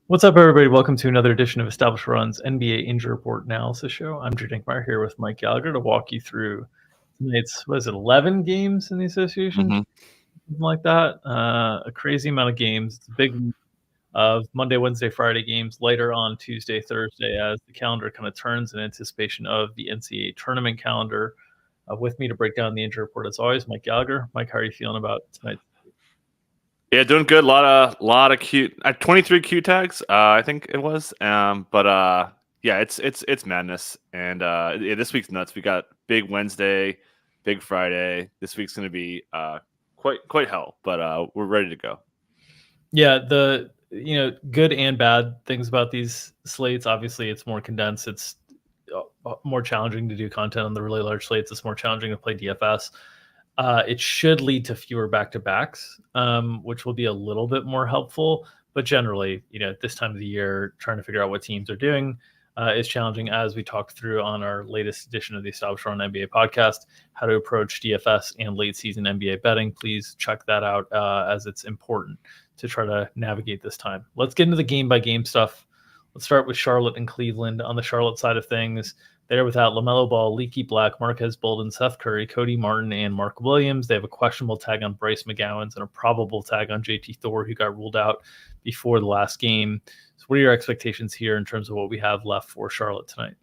What's up, everybody? Welcome to another edition of Established Run's NBA Injury Report Analysis Show. I'm Drew Dinkmeyer here with Mike Gallagher to walk you through tonight's, 11 games in the association? Mhm. Something like that. A crazy amount of games. It's a big week of Monday, Wednesday, Friday games later on Tuesday, Thursday as the calendar kind of turns in anticipation of the NCAA tournament calendar. With me to break down the injury report, as always, Mike Gallagher. Mike, how are you feeling about tonight? Yeah, doing good. A lot of cute. 23 Q tags, I think it was. Yeah, it's madness, and yeah, this week's nuts. We got big Wednesday, big Friday. This week's gonna be quite hell, but we're ready to go. Yeah, the good and bad things about these slates. Obviously, it's more condensed. It's more challenging to do content on the really large slates. It's more challenging to play DFS. It should lead to fewer back-to-backs, which will be a little bit more helpful. But generally, at this time of the year, trying to figure out what teams are doing is challenging, as we talked through on our latest edition of the Established Run NBA podcast, how to approach DFS and late season NBA betting. Please check that out as it's important to try to navigate this time. Let's get into the game-by-game stuff. Let's start with Charlotte and Cleveland. On the Charlotte side of things, they're without LaMelo Ball, Leaky Black, Marquez Bolden, Seth Curry, Cody Martin, and Mark Williams. They have a questionable tag on Bryce McGowens and a probable tag on JT Thor, who got ruled out before the last game. So what are your expectations here in terms of what we have left for Charlotte tonight?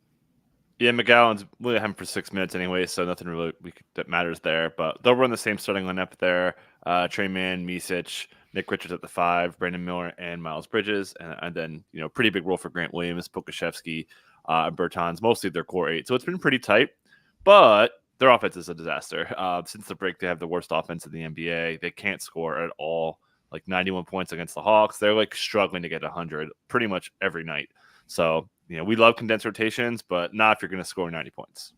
Yeah, McGowan's really having for 6 minutes anyway, so nothing really that matters there. But they'll run the same starting lineup there: Trey Mann, Micic, Nick Richards at the 5, Brandon Miller, and Miles Bridges, and then pretty big role for Grant Williams, Pokashevsky, and Bertans, mostly their core 8. So it's been pretty tight, but their offense is a disaster. Since the break, they have the worst offense in the NBA. They can't score at all. Like 91 points against the Hawks. They're like struggling to get 100 pretty much every night. So we love condensed rotations, but not if you're going to score 90 points.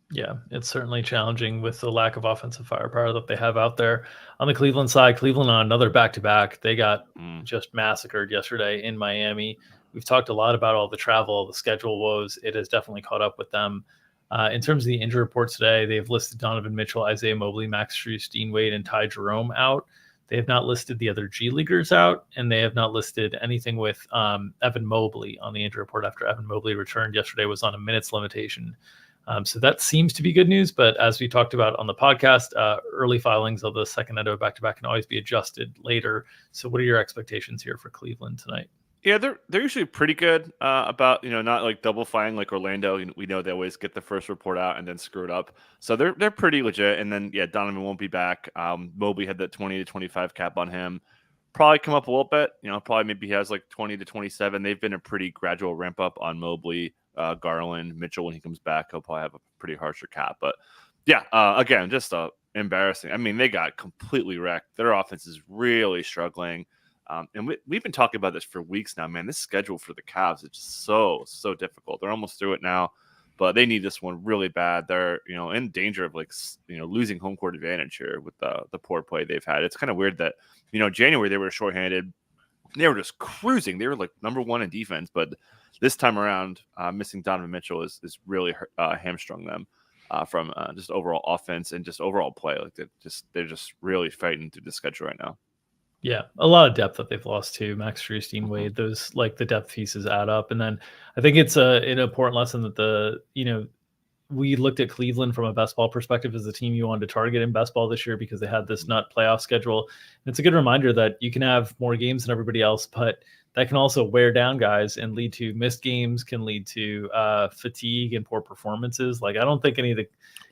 Yeah, it's certainly challenging with the lack of offensive firepower that they have out there. On the Cleveland side, Cleveland on another back-to-back. They got just massacred yesterday in Miami. We've talked a lot about all the travel, the schedule woes. It has definitely caught up with them. In terms of the injury report today, they've listed Donovan Mitchell, Isaiah Mobley, Max Strus, Dean Wade, and Ty Jerome out. They have not listed the other G Leaguers out, and they have not listed anything with Evan Mobley on the injury report after Evan Mobley returned yesterday, was on a minutes limitation. So that seems to be good news. But as we talked about on the podcast, early filings of the second end of a back-to-back can always be adjusted later. So what are your expectations here for Cleveland tonight? Yeah, they're usually pretty good about not like double filing like Orlando. We know they always get the first report out and then screw it up. So they're pretty legit. And then Donovan won't be back. Mobley had that 20 to 25 cap on him. Probably come up a little bit. Probably maybe he has like 20 to 27. They've been a pretty gradual ramp up on Mobley, Garland, Mitchell. When he comes back, he'll probably have a pretty harsher cap. But again, just embarrassing. I mean, they got completely wrecked. Their offense is really struggling. And we've been talking about this for weeks now, man. This schedule for the Cavs is just so difficult. They're almost through it now, but they need this one really bad. They're in danger of losing home court advantage here with the poor play they've had. It's kind of weird that January they were shorthanded. They were just cruising. They were like number 1 in defense, but this time around, missing Donovan Mitchell is really hamstrung them from just overall offense and just overall play. Like they're just really fighting through the schedule right now. Yeah, a lot of depth that they've lost to Max Strus, Dean Wade. Those the depth pieces add up, and then I think it's an important lesson that we looked at Cleveland from a best ball perspective as the team you wanted to target in best ball this year because they had this nut playoff schedule. And it's a good reminder that you can have more games than everybody else, but that can also wear down guys and lead to missed games, can lead to fatigue and poor performances. I don't think any of the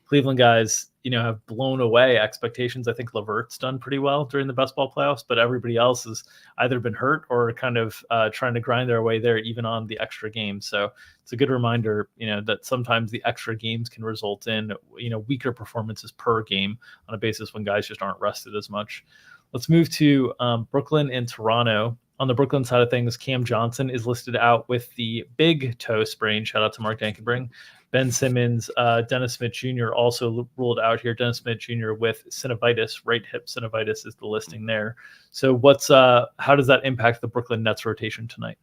Cleveland guys, have blown away expectations. I think LeVert's done pretty well during the best ball playoffs, but everybody else has either been hurt or kind of trying to grind their way there, even on the extra games. So it's a good reminder, that sometimes the extra games can result in, weaker performances per game on a basis when guys just aren't rested as much. Let's move to Brooklyn and Toronto. On the Brooklyn side of things, Cam Johnson is listed out with the big toe sprain. Shout out to Mark Dankenbring. Ben Simmons, Dennis Smith Jr. also ruled out here. Dennis Smith Jr. with synovitis, right hip synovitis is the listing there. So how does that impact the Brooklyn Nets rotation tonight?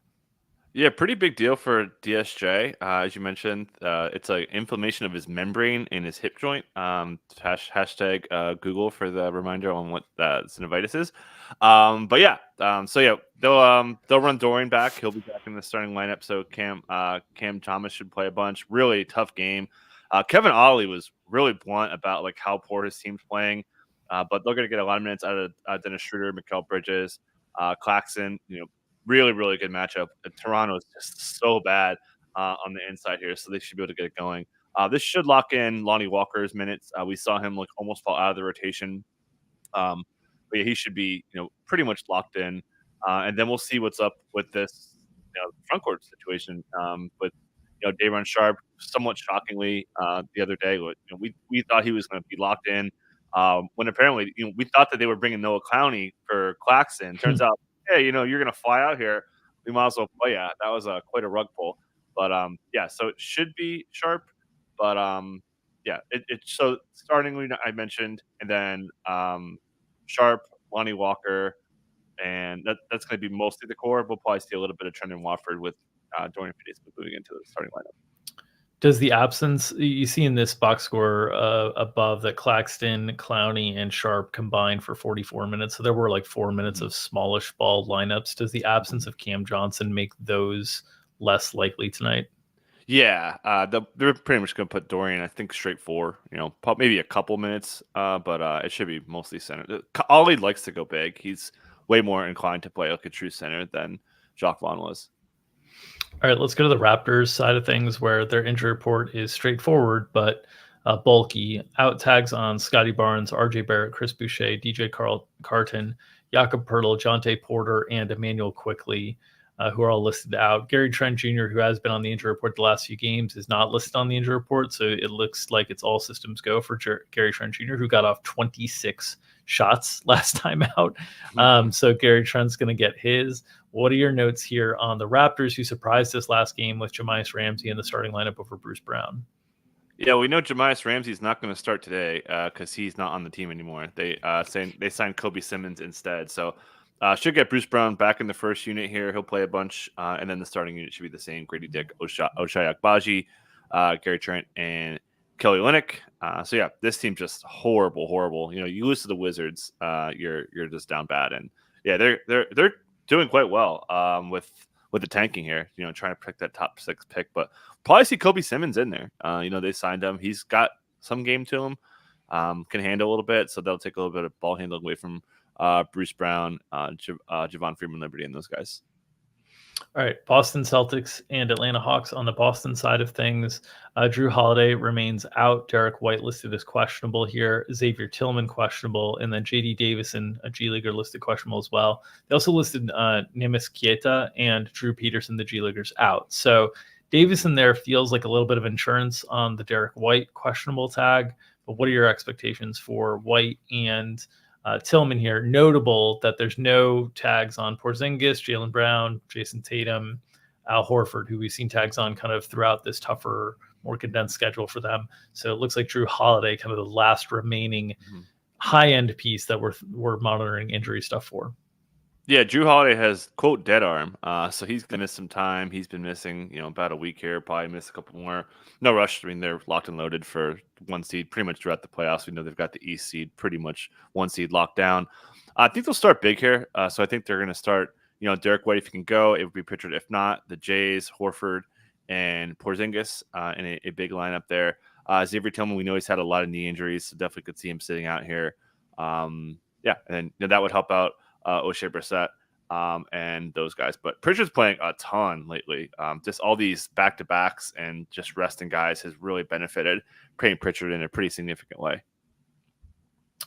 Yeah, pretty big deal for DSJ. As you mentioned, it's an inflammation of his membrane in his hip joint. Hashtag Google for the reminder on what synovitis is. But yeah, so yeah, they'll run Dorian back. He'll be back in the starting lineup. So Cam Thomas should play a bunch. Really tough game. Kevin Ollie was really blunt about like how poor his team's playing. But they're going to get a lot of minutes out of Dennis Schroeder, Mikal Bridges, Claxton. Really, really good matchup. Toronto is just so bad on the inside here, so they should be able to get it going. This should lock in Lonnie Walker's minutes. We saw him like almost fall out of the rotation, but yeah, he should be pretty much locked in. And then we'll see what's up with this front court situation with Day'Ron Sharp. Somewhat shockingly, the other day, we thought he was going to be locked in. When apparently we thought that they were bringing Noah Clowney for Claxton. Turns out, hey, you're going to fly out here. We might as well play. Yeah, that was quite a rug pull. But yeah, so it should be Sharp. But yeah, so starting I mentioned, and then Sharp, Lonnie Walker, and that's going to be mostly the core. We'll probably see a little bit of Trendon Watford with Dorian Finney-Smith moving into the starting lineup. Does the absence you see in this box score above that Claxton, Clowney, and Sharp combined for 44 minutes? So there were like 4 minutes of smallish ball lineups. Does the absence of Cam Johnson make those less likely tonight? Yeah, they're pretty much going to put Dorian, I think, straight four. Maybe a couple minutes, but it should be mostly center. Ollie likes to go big. He's way more inclined to play like a true center than Jacques Vaughn was. All right, let's go to the Raptors side of things, where their injury report is straightforward but bulky. Out tags on Scotty Barnes, RJ Barrett, Chris Boucher, DJ Carton, Jakob Pertl, Jonte Porter, and Emmanuel Quickley, who are all listed out. Gary Trent Jr., who has been on the injury report the last few games, is not listed on the injury report, so it looks like it's all systems go for Gary Trent Jr., who got off 26 shots last time out. So Gary Trent's going to get his. What are your notes here on the Raptors, who surprised us last game with Jahmias Ramsey in the starting lineup over Bruce Brown? Yeah, we know Jahmias Ramsey's not going to start today because he's not on the team anymore. They signed Kobe Simmons instead, so should get Bruce Brown back in the first unit here. He'll play a bunch, and then the starting unit should be the same: Grady Dick, Ochai Agbaji, Gary Trent, and Kelly Olynyk. So yeah, this team just horrible. You lose to the Wizards, you're just down bad, and yeah, they're doing quite well with the tanking here. Trying to pick that top 6 pick, but probably see Kobe Simmons in there. They signed him. He's got some game to him, can handle a little bit, so they'll take a little bit of ball handling away from Bruce Brown, Javon Freeman Liberty, and those guys. All right, Boston Celtics and Atlanta Hawks on the Boston side of things. Drew Holiday remains out. Derek White listed as questionable here. Xavier Tillman questionable, and then J.D. Davison, a G Leaguer, listed questionable as well. They also listed Nemes Kieta and Drew Peterson, the G Leaguers, out. So Davison there feels like a little bit of insurance on the Derek White questionable tag. But what are your expectations for White and Tillman here? Notable that there's no tags on Porzingis, Jaylen Brown, Jason Tatum, Al Horford, who we've seen tags on kind of throughout this tougher, more condensed schedule for them. So it looks like Drew Holiday, kind of the last remaining high-end piece that we're monitoring injury stuff for. Yeah, Drew Holiday has, quote, dead arm. So he's going to miss some time. He's been missing, about a week here, probably miss a couple more. No rush. I mean, they're locked and loaded for 1 seed pretty much throughout the playoffs. We know they've got the East seed pretty much 1 seed locked down. I think they'll start big here. So I think they're going to start, Derek White, if he can go, it would be Pritchard. If not, the Jays, Horford, and Porzingis in a big lineup there. Xavier Tillman, we know he's had a lot of knee injuries, so definitely could see him sitting out here. Yeah, and then that would help out O'Shea Brissett, and those guys. But Pritchard's playing a ton lately. Just all these back-to-backs and just resting guys has really benefited Payne Pritchard in a pretty significant way.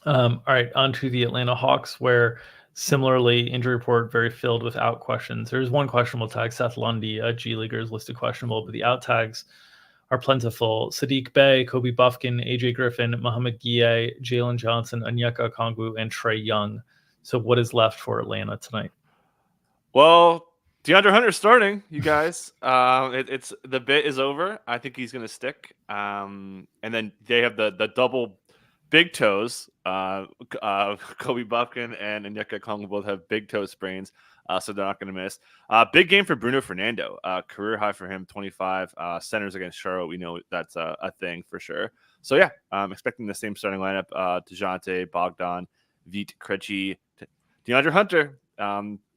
All right, on to the Atlanta Hawks, where similarly, injury report very filled with out questions. There's one questionable tag, Seth Lundy, a G Leaguer, is listed questionable, but the out tags are plentiful. Sadiq Bey, Kobe Buffkin, AJ Griffin, Muhammad Gueye, Jalen Johnson, Onyeka Okongwu, and Trae Young. So what is left for Atlanta tonight? Well, DeAndre Hunter's starting, you guys. It's the bit is over. I think he's going to stick. And then they have the double big toes. Kobe Buffkin and Onyeka Okongwu both have big toe sprains. so they're not going to miss. Big game for Bruno Fernando. Career high for him, 25. Centers against Charlotte, we know that's a thing for sure. So, yeah, I'm expecting the same starting lineup. DeJounte, Bogdan, Vit, Krejci, DeAndre Hunter.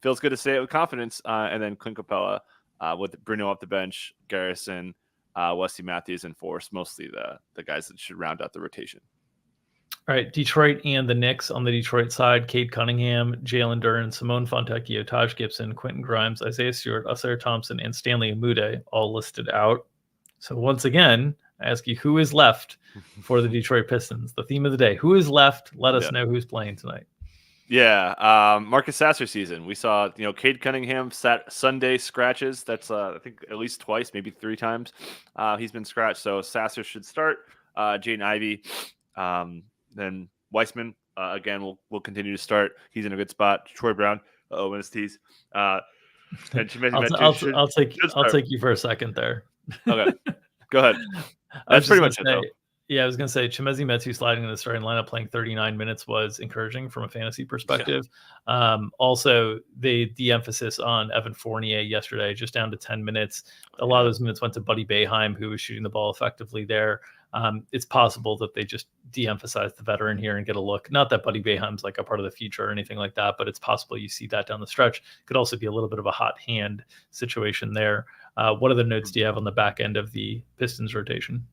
Feels good to say it with confidence. And then Clint Capella with Bruno off the bench, Garrison, Wesley Matthews, and Force, mostly the guys that should round out the rotation. All right, Detroit and the Knicks on the Detroit side, Cade Cunningham, Jalen Duren, Simone Fontecchio, Taj Gibson, Quentin Grimes, Isaiah Stewart, Asir Thompson, and Stanley Amude all listed out. So once again, I ask you, who is left for the Detroit Pistons? The theme of the day. Who is left? Let us know who's playing tonight. Yeah, Marcus Sasser season. We saw, Cade Cunningham Sunday scratches. That's I think at least twice, maybe 3 times. He's been scratched, so Sasser should start. Jaden Ivey, then Weissman again will continue to start. He's in a good spot. Troy Brown, NSTs. And I'll take you for a second there. Okay, go ahead. That's pretty much it, though. Yeah, I was going to say Chimezie Metu sliding in the starting lineup, playing 39 minutes was encouraging from a fantasy perspective. Yeah. Also, the de-emphasis on Evan Fournier yesterday, just down to 10 minutes. A lot of those minutes went to Buddy Boeheim, who was shooting the ball effectively there. It's possible that they just de-emphasize the veteran here and get a look. Not that Buddy Boeheim's like a part of the future or anything like that, but it's possible you see that down the stretch. Could also be a little bit of a hot hand situation there. What other notes do you have on the back end of the Pistons rotation?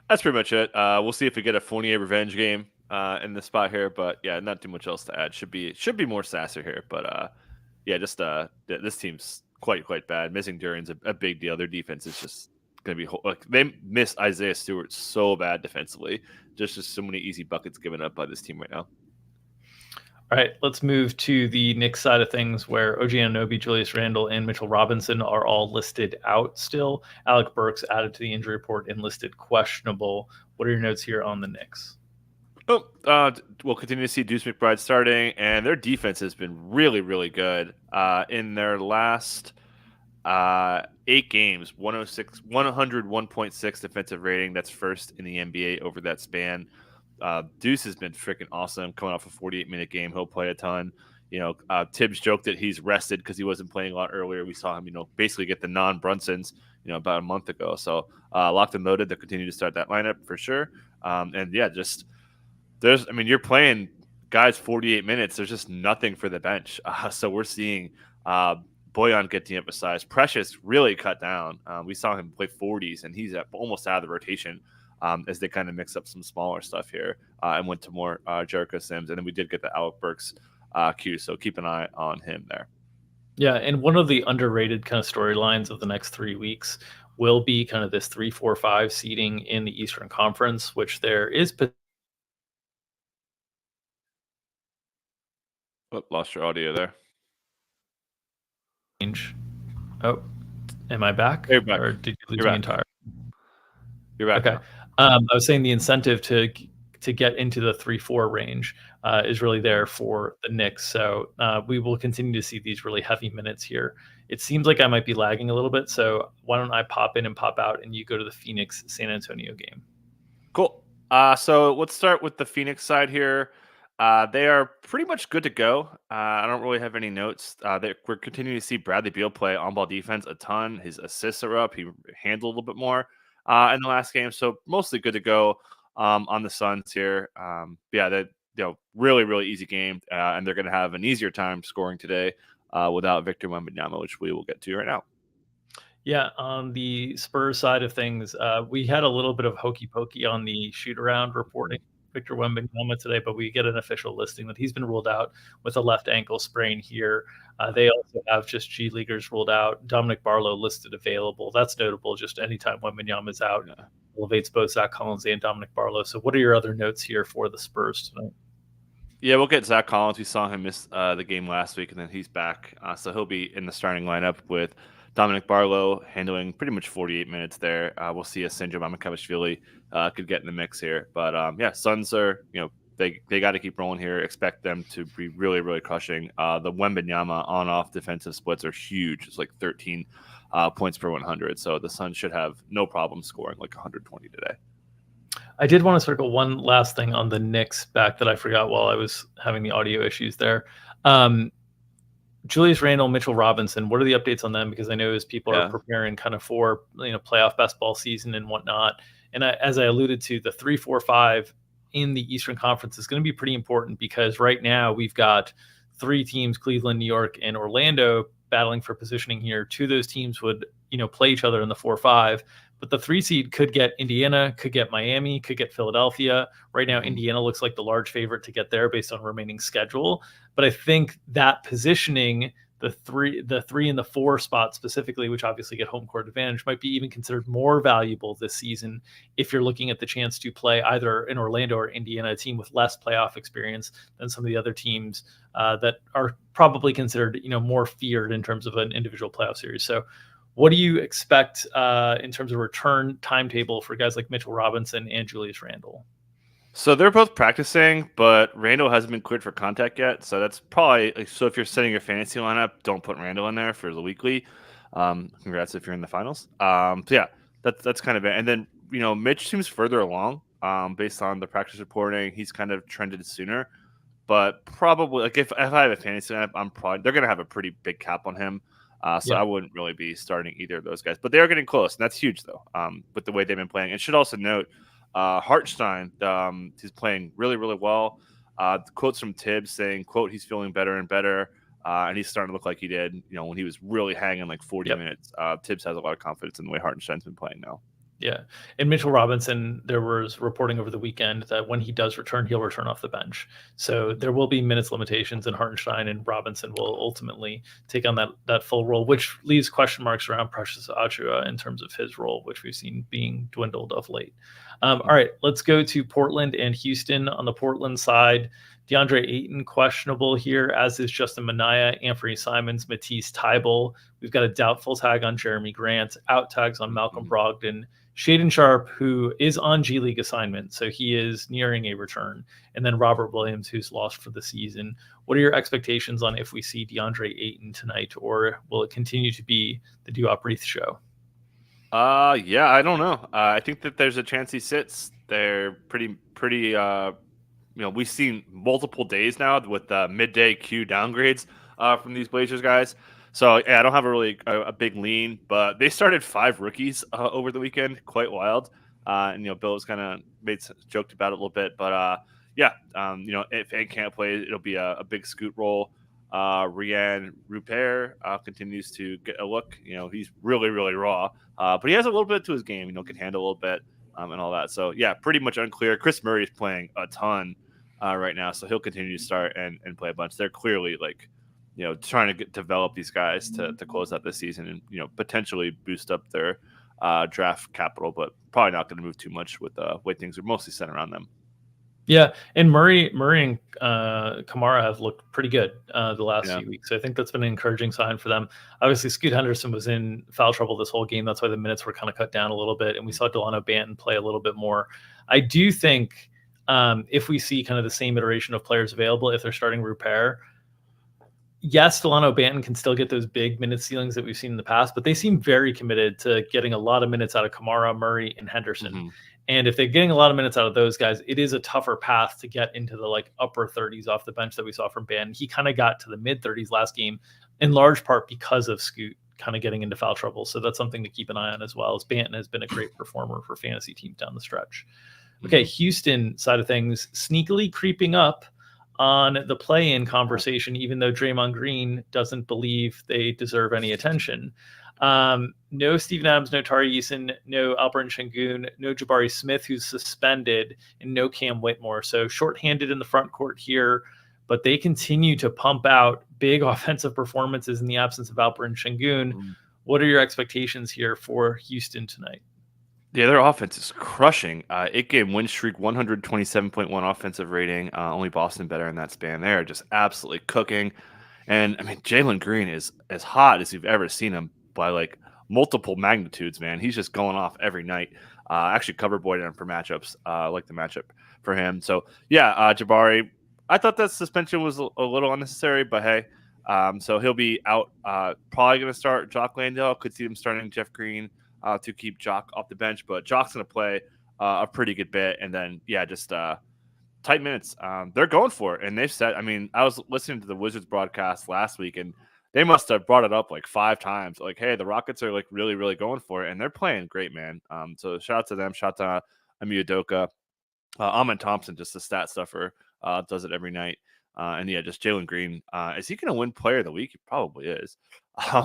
That's pretty much it. We'll see if we get a Fournier revenge game in the spot here, but yeah, not too much else to add. Should be more Sasser here, but just this team's quite bad. Missing Duren's a big deal. Their defense is just going to be they miss Isaiah Stewart so bad defensively. Just so many easy buckets given up by this team right now. All right, let's move to the Knicks side of things, where OG Anunoby, Julius Randle, and Mitchell Robinson are all listed out still. Alec Burks added to the injury report and listed questionable. What are your notes here on the Knicks? We'll continue to see Deuce McBride starting, and their defense has been really, really good. In their last 8 games, 101.6 defensive rating. That's first in the NBA over that span. Deuce has been freaking awesome coming off a 48-minute game. He'll play a ton. Tibbs joked that he's rested because he wasn't playing a lot earlier. We saw him, basically get the non-Brunsons, about a month ago. So locked and loaded. They'll continue to start that lineup for sure. You're playing guys 48 minutes. There's just nothing for the bench. So we're seeing Bojan get de-emphasized. Precious really cut down. We saw him play 40s, and he's almost out of the rotation. As they kind of mix up some smaller stuff here and went to more Jericho Sims. And then we did get the Alec Burks cue, so keep an eye on him there. Yeah, and one of the underrated kind of storylines of the next 3 weeks will be kind of this 3-4-5 seeding in the Eastern Conference, which there is. Lost your audio there. Oh, am I back? You're back. Or did you lose me entirely? You're back. Okay. I was saying the incentive to get into the 3-4 range is really there for the Knicks. So we will continue to see these really heavy minutes here. It seems like I might be lagging a little bit. So why don't I pop in and pop out and you go to the Phoenix San Antonio game? Cool. So let's start with the Phoenix side here. They are pretty much good to go. I don't really have any notes. We're continuing to see Bradley Beal play on-ball defense a ton. His assists are up. He handled a little bit more in the last game. So mostly good to go on the Suns here. Really, really easy game. And they're going to have an easier time scoring today without Victor Wembanyama, which we will get to right now. Yeah, on the Spurs side of things, we had a little bit of hokey pokey on the shoot-around reporting Victor Wembanyama today, but we get an official listing that he's been ruled out with a left ankle sprain here. They also have just G Leaguers ruled out. Dominic Barlow listed available. That's notable. Just anytime Wembanyama is out, elevates both Zach Collins and Dominic Barlow. So what are your other notes here for the Spurs tonight? Yeah, we'll get Zach Collins. We saw him miss the game last week, and then he's back. So he'll be in the starting lineup with Dominic Barlow handling pretty much 48 minutes there. We'll see if Sindrom Amakavashvili could get in the mix here. But, Suns are, they got to keep rolling here. Expect them to be really, really crushing. The Wembanyama on-off defensive splits are huge. It's like 13 points per 100. So the Suns should have no problem scoring like 120 today. I did want to circle one last thing on the Knicks back that I forgot while I was having the audio issues there. Julius Randle, Mitchell Robinson, what are the updates on them? Because I know as people are preparing kind of for playoff best ball season and whatnot, and as I alluded to, the 3, 4, 5 in the Eastern Conference is going to be pretty important because right now we've got 3 teams, Cleveland, New York, and Orlando, battling for positioning here. 2 of those teams would play each other in the 4-5. But the 3 seed could get Indiana, could get Miami, could get Philadelphia. Right now, Indiana looks like the large favorite to get there based on remaining schedule. But I think that positioning, the 3 and the 4 spot specifically, which obviously get home court advantage, might be even considered more valuable this season if you're looking at the chance to play either in Orlando or Indiana, a team with less playoff experience than some of the other teams that are probably considered more feared in terms of an individual playoff series. So what do you expect in terms of return timetable for guys like Mitchell Robinson and Julius Randle? So they're both practicing, but Randle hasn't been cleared for contact yet. So that's probably so. If you're setting your fantasy lineup, don't put Randle in there for the weekly. Congrats if you're in the finals. So yeah, that's kind of it. And then Mitch seems further along based on the practice reporting. He's kind of trended sooner, but probably like if I have a fantasy lineup, they're gonna have a pretty big cap on him. So I wouldn't really be starting either of those guys, but they are getting close, and that's huge though. With the way they've been playing, and should also note, Hartenstein, he's playing really, really well. Quotes from Tibbs saying, "quote He's feeling better and better, and he's starting to look like he did, when he was really hanging like 40 minutes." Tibbs has a lot of confidence in the way Hartenstein's been playing now. Yeah. And Mitchell Robinson, there was reporting over the weekend that when he does return, he'll return off the bench. So there will be minutes limitations, and Hartenstein and Robinson will ultimately take on that full role, which leaves question marks around Precious Achiuwa in terms of his role, which we've seen being dwindled of late. All right, let's go to Portland and Houston. On the Portland side, DeAndre Ayton questionable here, as is Justin Minaya, Anthony Simons, Matisse Thybulle. We've got a doubtful tag on Jeremy Grant, out tags on Malcolm Brogdon, Shaden Sharp, who is on G League assignment, so he is nearing a return, and then Robert Williams, who's lost for the season. What are your expectations on if we see DeAndre Ayton tonight, or will it continue to be the Duop Reith show? Yeah, I don't know. I think that there's a chance he sits. They're pretty. We've seen multiple days now with midday Q downgrades from these Blazers guys. So yeah, I don't have a big lean, but they started 5 rookies over the weekend, quite wild. And Bill was kind of joked about it a little bit, but if Ant can't play, it'll be a big scoot roll. Rian Rupert continues to get a look. He's really, really raw, but he has a little bit to his game. Can handle a little bit and all that. So yeah, pretty much unclear. Chris Murray is playing a ton right now, so he'll continue to start and play a bunch. They're clearly trying to develop these guys to close out this season and potentially boost up their draft capital, but probably not going to move too much with the way things are mostly centered around them. Yeah, and Murray and Kamara have looked pretty good the last few weeks. So I think that's been an encouraging sign for them. Obviously, Scoot Henderson was in foul trouble this whole game. That's why the minutes were kind of cut down a little bit, and we saw Delano Banton play a little bit more. I do think if we see kind of the same iteration of players available, if they're starting Rupert, yes, Delano Banton can still get those big minute ceilings that we've seen in the past, but they seem very committed to getting a lot of minutes out of Kamara, Murray, and Henderson. Mm-hmm. And if they're getting a lot of minutes out of those guys, it is a tougher path to get into the upper 30s off the bench that we saw from Banton. He kind of got to the mid 30s last game, in large part because of Scoot kind of getting into foul trouble. So that's something to keep an eye on, as well as Banton has been a great performer for fantasy teams down the stretch. Okay, Houston side of things, sneakily creeping up on the play-in conversation, even though Draymond Green doesn't believe they deserve any attention. No Steven Adams, no Tari Eason, no Alperen Sengun, no Jabari Smith, who's suspended, and no Cam Whitmore. So shorthanded in the front court here, but they continue to pump out big offensive performances in the absence of Alperen Sengun. What are your expectations here for Houston tonight? Yeah, their offense is crushing. 8-game win streak, 127.1 offensive rating. Only Boston better in that span. They're just absolutely cooking. And, I mean, Jalen Green is as hot as you've ever seen him by, multiple magnitudes, man. He's just going off every night. Actually cover boarded him for matchups. Like the matchup for him. So, yeah, Jabari, I thought that suspension was a little unnecessary, but hey. So he'll be out. Probably going to start Jock Landale. Could see him starting Jeff Green to keep Jock off the bench, but Jock's going to play a pretty good bit. And then, just tight minutes. They're going for it. And they've said, I was listening to the Wizards broadcast last week, and they must have brought it up like 5 times. Like, hey, the Rockets are like really, really going for it, and they're playing great, man. So shout out to them. Shout out to Ami Udoka. Amon Thompson, just a stat stuffer, does it every night. And yeah, just Jalen Green. Is he going to win Player of the Week? He probably is,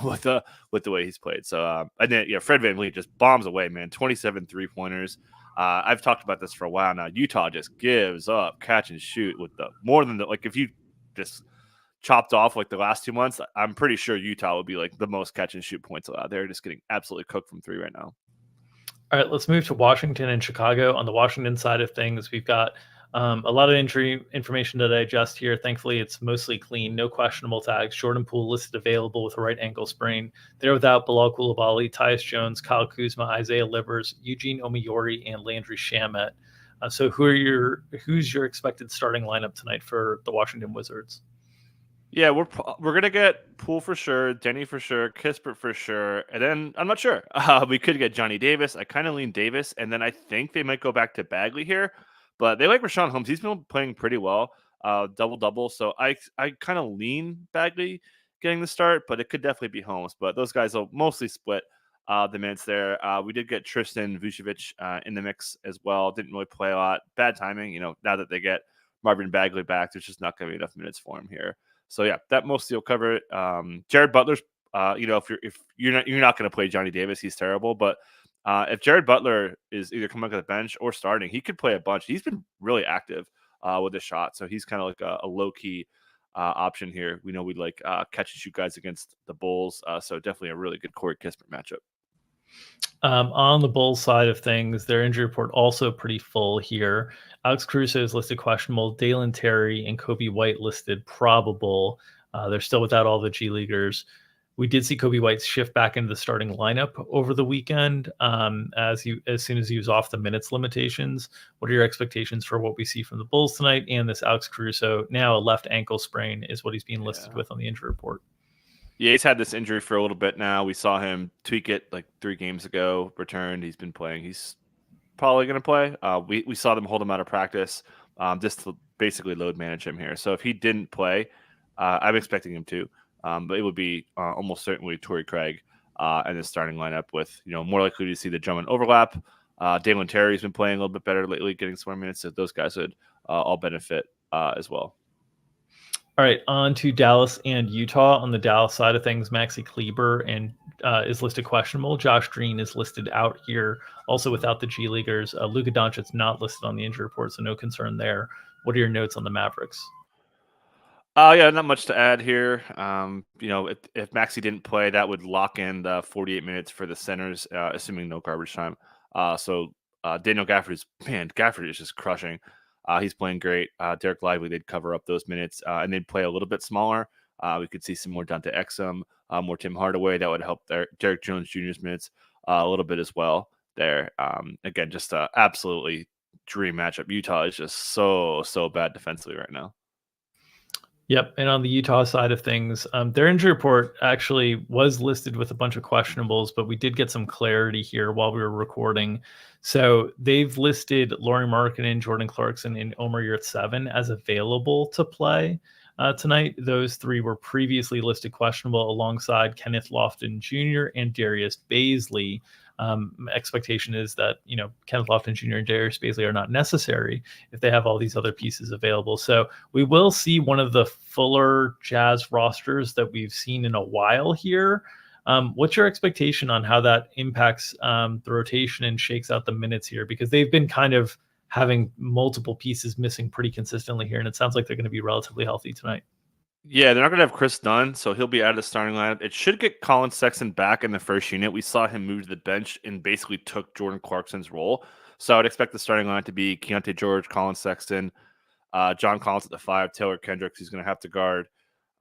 with the way he's played. So and then Fred VanVleet just bombs away, man. 27 3-pointers. I've talked about this for a while now. Utah just gives up catch and shoot with the more than the, like if you just chopped off like the last 2 months, I'm pretty sure Utah would be like the most catch and shoot points allowed. They're just getting absolutely cooked from 3 right now. All right, let's move to Washington and Chicago. On the Washington side of things, we've got a lot of injury information to digest here. Thankfully, it's mostly clean, no questionable tags. Jordan Poole listed available with a right ankle sprain. They're without Bilal Coulibaly, Tyus Jones, Kyle Kuzma, Isaiah Livers, Eugene Omoyori, and Landry Shamet. So who's your expected starting lineup tonight for the Washington Wizards? Yeah, we're gonna get Poole for sure, Denny for sure, Kispert for sure, and then I'm not sure. We could get Johnny Davis. I kind of lean Davis, and then I think they might go back to Bagley here, but they like Rashawn Holmes. He's been playing pretty well, double. So I kind of lean Bagley getting the start, but it could definitely be Holmes. But those guys will mostly split the minutes there. We did get Tristan Vucevic in the mix as well. Didn't really play a lot. Bad timing, now that they get Marvin Bagley back, there's just not going to be enough minutes for him here. So yeah, that mostly will cover it. Jared Butler's, if you're not going to play Johnny Davis, he's terrible. But if Jared Butler is either coming off the bench or starting, he could play a bunch. He's been really active with his shot, so he's kind of like a low key option here. We know we'd like catch and shoot guys against the Bulls, so definitely a really good Corey Kispert matchup. On the Bulls side of things, their injury report also pretty full here. Alex Caruso is listed questionable. Dalen Terry and Kobe White listed probable. They're still without all the G Leaguers. We did see Kobe White shift back into the starting lineup over the weekend as soon as he was off the minutes limitations. What are your expectations for what we see from the Bulls tonight? And this Alex Caruso, now a left ankle sprain, is what he's being listed with on the injury report. Yeah, he's had this injury for a little bit now. We saw him tweak it like 3 games ago, returned. He's been playing. He's probably going to play. We saw them hold him out of practice just to basically load manage him here. So if he didn't play, I'm expecting him to. But it would be almost certainly Torrey Craig in the starting lineup with, more likely to see the Drummond overlap. Dalen Terry's been playing a little bit better lately, getting some more minutes. So those guys would all benefit as well. All right, on to Dallas and Utah. On the Dallas side of things, Maxi Kleber is listed questionable. Josh Green is listed out here, also without the G Leaguers. Luka Doncic's not listed on the injury report, so no concern there. What are your notes on the Mavericks? Yeah, not much to add here. If Maxi didn't play, that would lock in the 48 minutes for the centers, assuming no garbage time. So Daniel Gafford is just crushing. He's playing great. Derek Lively, they'd cover up those minutes, and they'd play a little bit smaller. We could see some more Dante Exum, more Tim Hardaway. That would help their Derek Jones Jr.'s minutes a little bit as well there. Again, just an absolutely dream matchup. Utah is just so bad defensively right now. Yep, and on the Utah side of things, their injury report actually was listed with a bunch of questionables, but we did get some clarity here while we were recording. So they've listed Lauri Markkanen, Jordan Clarkson, and Omer Yurtseven as available to play tonight. Those 3 were previously listed questionable alongside Kenneth Lofton Jr. and Darius Bazley. Expectation is that Kenneth Lofton Jr. and Darius Bazley are not necessary if they have all these other pieces available. So we will see one of the fuller Jazz rosters that we've seen in a while here. What's your expectation on how that impacts the rotation and shakes out the minutes here? Because they've been kind of having multiple pieces missing pretty consistently here, and it sounds like they're going to be relatively healthy tonight. Yeah, they're not going to have Chris Dunn, so he'll be out of the starting lineup. It should get Colin Sexton back in the first unit. We saw him move to the bench and basically took Jordan Clarkson's role. So I'd expect the starting lineup to be Keontae George, Colin Sexton, John Collins at the 5, Taylor Kendricks, who's going to have to guard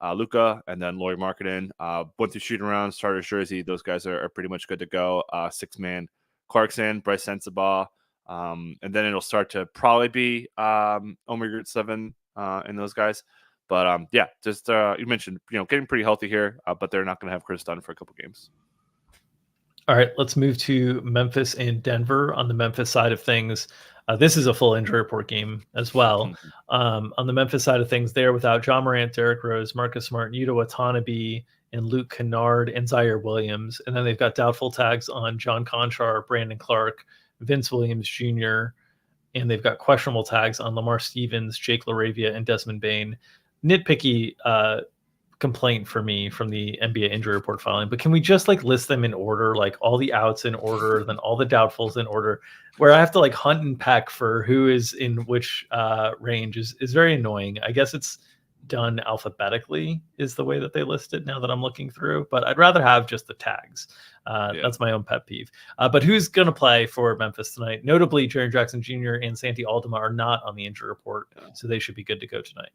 Luka, and then Lauri Markkanen. Went through shooting around, starter's jersey. Those guys are pretty much good to go. 6-man Clarkson, Bryce Sensabaugh, and then it'll start to probably be Omer Yurtseven and those guys. But just you mentioned, getting pretty healthy here, but they're not going to have Chris Dunn for a couple games. All right, let's move to Memphis and Denver. On the Memphis side of things, this is a full injury report game as well. On the Memphis side of things, they're without John Morant, Derrick Rose, Marcus Smart, Yuta Watanabe, and Luke Kennard and Zaire Williams. And then they've got doubtful tags on John Conchar, Brandon Clark, Vince Williams Jr., and they've got questionable tags on Lamar Stevens, Jake LaRavia, and Desmond Bain. Nitpicky complaint for me from the NBA injury report filing, but can we just like list them in order, like all the outs in order, then all the doubtfuls in order, where I have to like hunt and peck for who is in which range is very annoying. I guess it's done alphabetically is the way that they list it now that I'm looking through, but I'd rather have just the tags. That's my own pet peeve. But who's going to play for Memphis tonight? Notably, Jaren Jackson Jr. and Santi Aldama are not on the injury report, so they should be good to go tonight.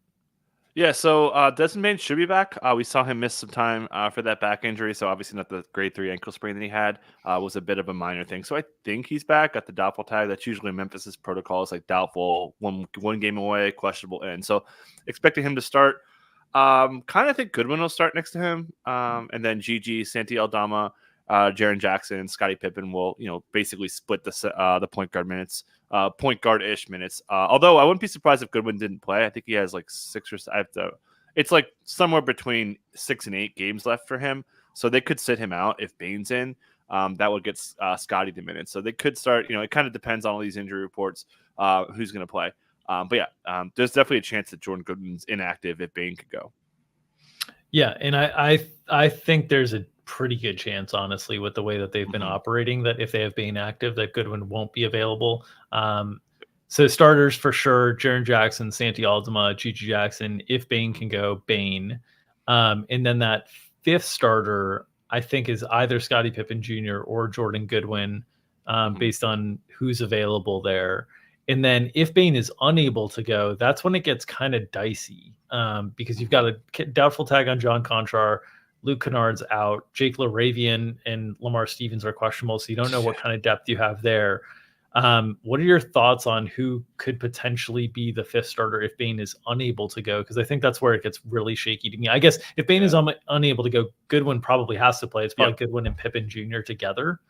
Yeah, so Desmond Bain should be back. We saw him miss some time for that back injury, so obviously not the grade 3 ankle sprain that he had. Was a bit of a minor thing. So I think he's back. Got the doubtful tag. That's usually Memphis's protocol. It's like doubtful, one game away, questionable in. So expecting him to start. Kind of think Goodwin will start next to him. And then GG, Santi Aldama, Jaren Jackson, Scottie Pippen will, basically split the point guard minutes, point guard-ish minutes. Although I wouldn't be surprised if Goodwin didn't play. I think he has like 6 or 7. It's like somewhere between 6 and 8 games left for him. So they could sit him out if Bain's in. That would get Scottie the minutes. So they could start, it kind of depends on all these injury reports, who's going to play. But yeah, there's definitely a chance that Jordan Goodwin's inactive if Bain could go. Yeah, and I think there's a pretty good chance, honestly, with the way that they've been operating, that if they have Bain active, that Goodwin won't be available. So starters for sure: Jaren Jackson, Santi Aldama, Gigi Jackson. If Bain can go, Bain. And then that fifth starter, I think, is either Scottie Pippen Jr. or Jordan Goodwin, based on who's available there. And then if Bain is unable to go, that's when it gets kind of dicey, because you've got a doubtful tag on John Conchar, Luke Kennard's out, Jake LaRavia and Lamar Stevens are questionable, so you don't know what kind of depth you have there. What are your thoughts on who could potentially be the fifth starter if Bain is unable to go? Because I think that's where it gets really shaky to me. I guess if Bain is unable to go, Goodwin probably has to play. It's probably Goodwin and Pippen Jr. together.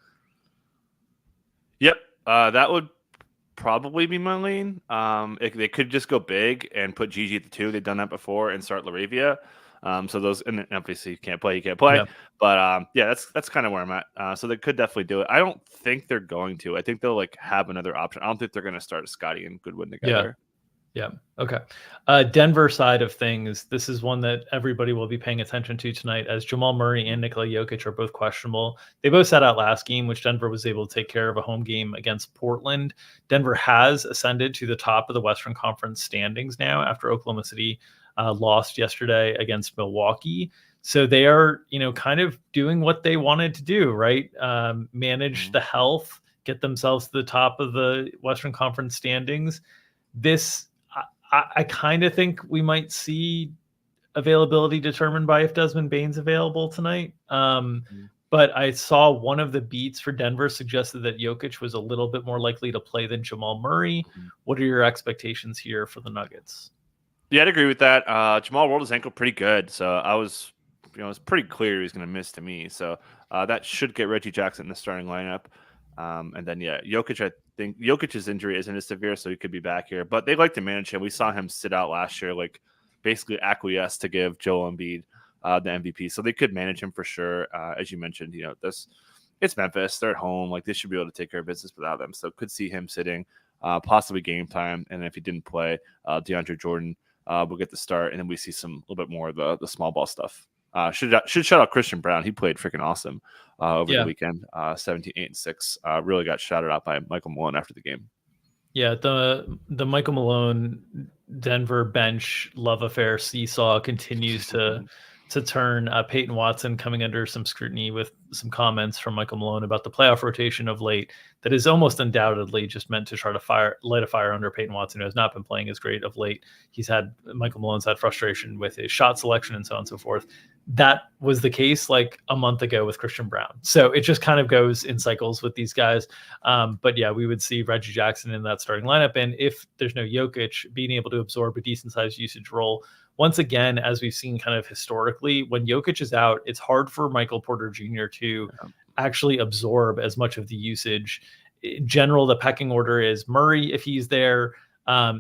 Yep, that would probably be my lean. They could just go big and put Gigi at the 2. They've done that before and start LaRavia. So those, and obviously you can't play. Yeah. But that's kind of where I'm at. So they could definitely do it. I don't think they're going to. I think they'll like have another option. I don't think they're going to start Scottie and Goodwin together. Yeah. Okay. Denver side of things. This is one that everybody will be paying attention to tonight, as Jamal Murray and Nikola Jokic are both questionable. They both sat out last game, which Denver was able to take care of a home game against Portland. Denver has ascended to the top of the Western Conference standings now after Oklahoma City lost yesterday against Milwaukee. So they are, kind of doing what they wanted to do, right? Manage the health, get themselves to the top of the Western Conference standings. I kind of think we might see availability determined by if Desmond Bain's available tonight. But I saw one of the beats for Denver suggested that Jokic was a little bit more likely to play than Jamal Murray. What are your expectations here for the Nuggets? Yeah, I'd agree with that. Jamal rolled his ankle pretty good, so I was, it was pretty clear he was going to miss to me. So that should get Reggie Jackson in the starting lineup. And then, Jokic, I think Jokic's injury isn't as severe, so he could be back here. But they like to manage him. We saw him sit out last year, like basically acquiesce to give Joel Embiid the MVP. So they could manage him for sure. As you mentioned, it's Memphis. They're at home. Like, they should be able to take care of business without them. So could see him sitting, possibly game time. And if he didn't play, DeAndre Jordan will get the start. And then we see a little bit more of the small ball stuff. Should shout out Christian Brown. He played freaking awesome over the weekend. 17, 8, and 6. Really got shouted out by Michael Malone after the game. Yeah, the Michael Malone Denver bench love affair seesaw continues to turn. Peyton Watson coming under some scrutiny with some comments from Michael Malone about the playoff rotation of late that is almost undoubtedly just meant to try to light a fire under Peyton Watson, who has not been playing as great of late. Michael Malone's had frustration with his shot selection and so on and so forth. That was the case like a month ago with Christian Brown. So it just kind of goes in cycles with these guys. But yeah, we would see Reggie Jackson in that starting lineup. And if there's no Jokic, being able to absorb a decent sized usage role. Once again, as we've seen kind of historically, when Jokic is out, it's hard for Michael Porter Jr. to actually absorb as much of the usage. In general, the pecking order is Murray if he's there,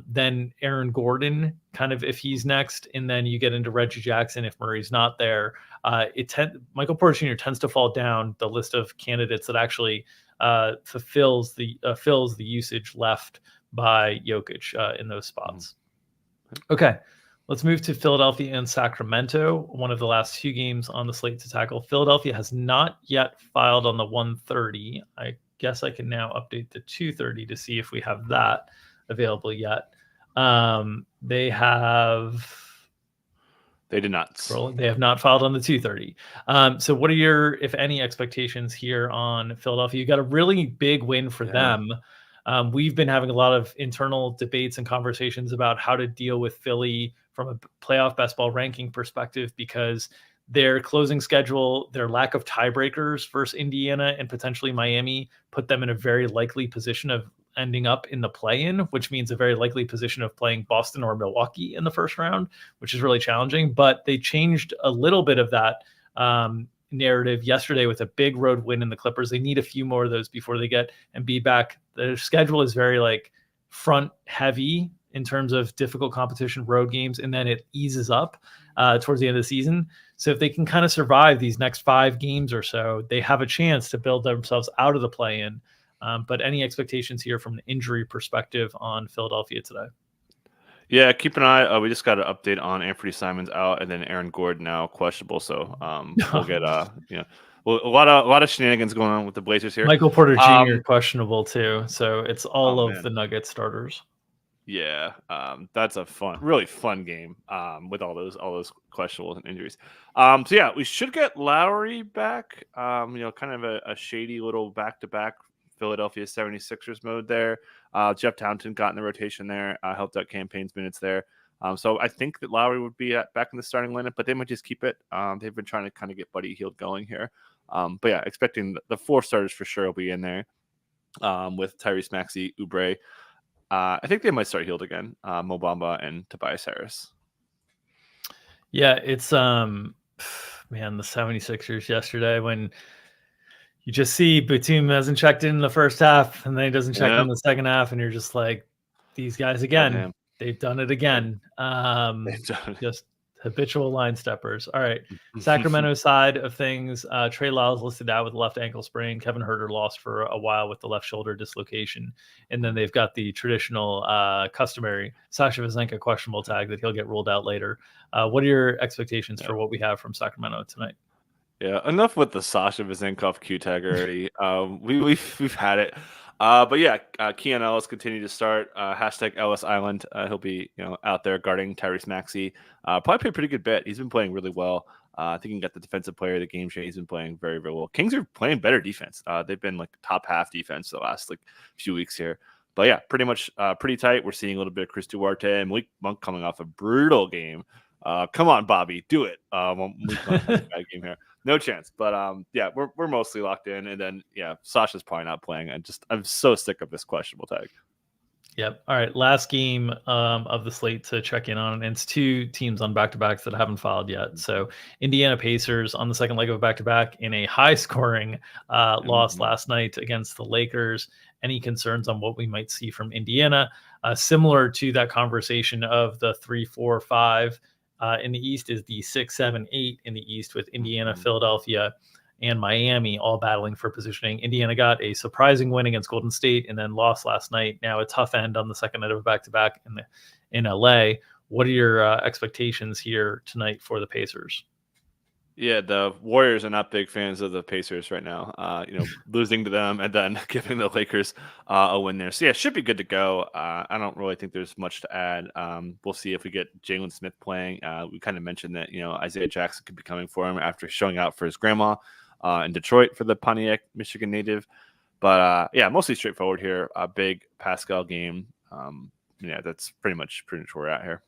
Then Aaron Gordon, kind of if he's next, and then you get into Reggie Jackson if Murray's not there. Michael Porter Jr. tends to fall down the list of candidates that actually fills the usage left by Jokic in those spots. Okay, let's move to Philadelphia and Sacramento, one of the last two games on the slate to tackle. Philadelphia has not yet filed on the 130. I guess I can now update the 230 to see if we have that available yet. They did not. They have not filed on the 230. So what are your, if any, expectations here on Philadelphia? You got a really big win for them. We've been having a lot of internal debates and conversations about how to deal with Philly from a playoff best ball ranking perspective, because their closing schedule, their lack of tiebreakers versus Indiana and potentially Miami put them in a very likely position of ending up in the play-in, which means a very likely position of playing Boston or Milwaukee in the first round, which is really challenging. But they changed a little bit of that narrative yesterday with a big road win in the Clippers. They need a few more of those before they get Embiid back. Their schedule is very like front heavy in terms of difficult competition, road games, and then it eases up towards the end of the season. So if they can kind of survive these next 5 games or so, they have a chance to build themselves out of the play-in. But any expectations here from an injury perspective on Philadelphia today? Yeah, keep an eye. We just got an update on Anthony Simons out, and then Aaron Gordon now questionable. So we'll get a lot of shenanigans going on with the Blazers here. Michael Porter Jr. questionable too. So it's all of the Nuggets starters. Yeah, that's a really fun game with all those questionables and injuries. So yeah, we should get Lowry back. Kind of a shady little back-to-back Philadelphia 76ers mode there. Jeff Townsend got in the rotation there, helped out campaigns minutes there. So I think that Lowry would be back in the starting lineup, but they might just keep it. They've been trying to kind of get Buddy Hield going here. But yeah, expecting the 4 starters for sure will be in there with Tyrese Maxey, Oubre. I think they might start Hield again, Mo Bamba and Tobias Harris. Yeah, it's the 76ers yesterday when you just see Batum hasn't checked in the first half, and then he doesn't check in the second half, and you're just like, these guys again, they've done it again. Just habitual line steppers. All right, Sacramento side of things, Trey Lyles listed out with left ankle sprain. Kevin Huerter lost for a while with the left shoulder dislocation, and then they've got the traditional, customary Sasha Vezenkov questionable tag that he'll get ruled out later. What are your expectations for what we have from Sacramento tonight? Yeah, enough with the Sasha Vezenkov Q tag already. We've had it. But yeah, Keon Ellis continue to start. Hashtag Ellis Island. He'll be out there guarding Tyrese Maxey. Probably play a pretty good bit. He's been playing really well. I think he got the defensive player of the game. He's been playing very, very well. Kings are playing better defense. They've been like top half defense the last few weeks here. But yeah, pretty much pretty tight. We're seeing a little bit of Chris Duarte and Malik Monk coming off a brutal game. Come on, Bobby, do it. Malik Monk has a bad game here. No chance. But yeah, we're mostly locked in. And then yeah, Sasha's probably not playing. I'm so sick of this questionable tag. Yep. All right. Last game of the slate to check in on, and it's 2 teams on back-to-backs that haven't filed yet. So Indiana Pacers on the second leg of a back-to-back in a high-scoring loss last night against the Lakers. Any concerns on what we might see from Indiana? Similar to that conversation of the 3, 4, 5 in the East is the 6, 7, 8 in the East, with Indiana, Philadelphia, and Miami all battling for positioning. Indiana got a surprising win against Golden State and then lost last night. Now a tough end on the second night of a back-to-back in LA. What are your expectations here tonight for the Pacers? Yeah, the Warriors are not big fans of the Pacers right now. Losing to them and then giving the Lakers a win there. So yeah, should be good to go. I don't really think there's much to add. We'll see if we get Jalen Smith playing. We kind of mentioned that Isaiah Jackson could be coming for him after showing out for his grandma in Detroit for the Pontiac, Michigan native. But yeah, mostly straightforward here. A big Pascal game. That's pretty much where we're at here.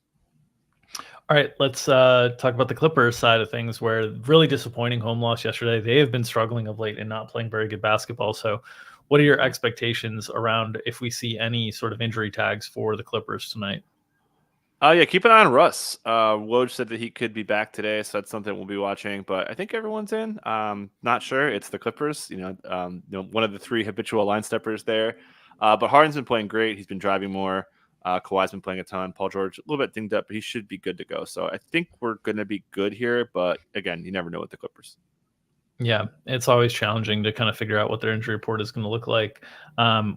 All right, let's talk about the Clippers side of things, where really disappointing home loss yesterday. They have been struggling of late and not playing very good basketball. So what are your expectations around if we see any sort of injury tags for the Clippers tonight? Yeah, keep an eye on Russ. Woj said that he could be back today, so that's something we'll be watching. But I think everyone's in. Not sure. It's the Clippers. One of the 3 habitual line steppers there. But Harden's been playing great. He's been driving more. Kawhi's been playing a ton. Paul George, a little bit dinged up, but he should be good to go. So I think we're going to be good here. But again, you never know with the Clippers. Yeah, it's always challenging to kind of figure out what their injury report is going to look like.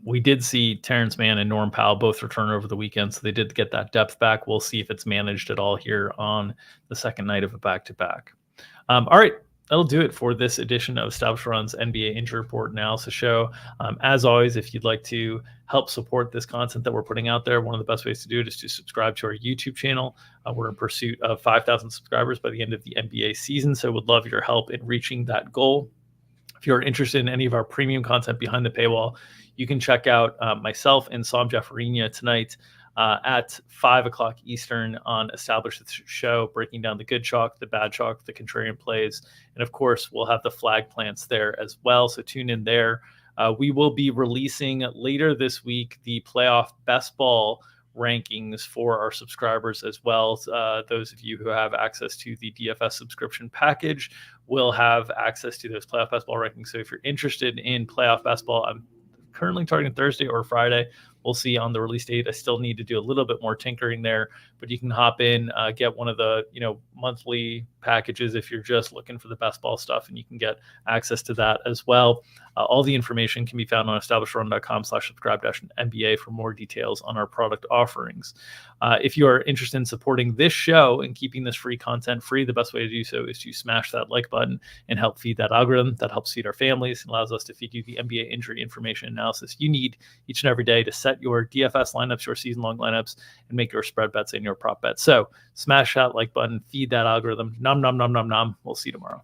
We did see Terrence Mann and Norm Powell both return over the weekend, so they did get that depth back. We'll see if it's managed at all here on the second night of a back-to-back. All right, that'll do it for this edition of Establish Run's NBA Injury Report Analysis Show. As always, if you'd like to help support this content that we're putting out there, one of the best ways to do it is to subscribe to our YouTube channel. We're in pursuit of 5,000 subscribers by the end of the NBA season, so would love your help in reaching that goal. If you're interested in any of our premium content behind the paywall, you can check out myself and Sam Jaffarina tonight at 5 o'clock Eastern on Establish the Show, breaking down the good chalk, the bad chalk, the contrarian plays. And of course, we'll have the flag plants there as well. So tune in there. We will be releasing later this week the playoff best ball rankings for our subscribers as well. Those of you who have access to the DFS subscription package will have access to those playoff best ball rankings. So if you're interested in playoff best ball, I'm currently targeting Thursday or Friday. We'll see on the release date. I still need to do a little bit more tinkering there, but you can hop in, get one of the monthly packages if you're just looking for the best ball stuff, and you can get access to that as well. All the information can be found on establishrun.com/subscribe-NBA for more details on our product offerings. If you are interested in supporting this show and keeping this free content free, the best way to do so is to smash that like button and help feed that algorithm. That helps feed our families and allows us to feed you the NBA injury information analysis you need each and every day to set your DFS lineups, your season-long lineups, and make your spread bets and your prop bets. So smash that like button, feed that algorithm. Nom, nom, nom, nom, nom. We'll see you tomorrow.